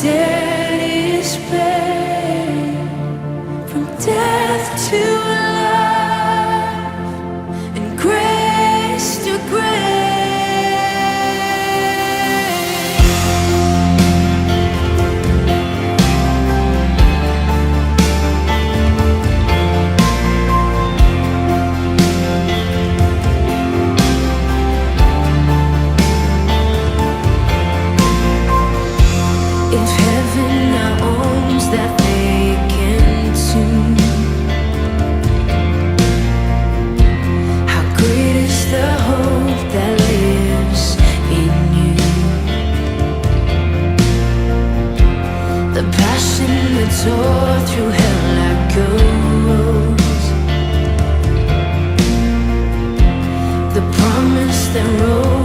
debt is paid, from death to life, and grace to grace. If heaven now owns that vacant tomb, how great is the hope that lives in you? The passion that tore through hell like goes, the promise that rose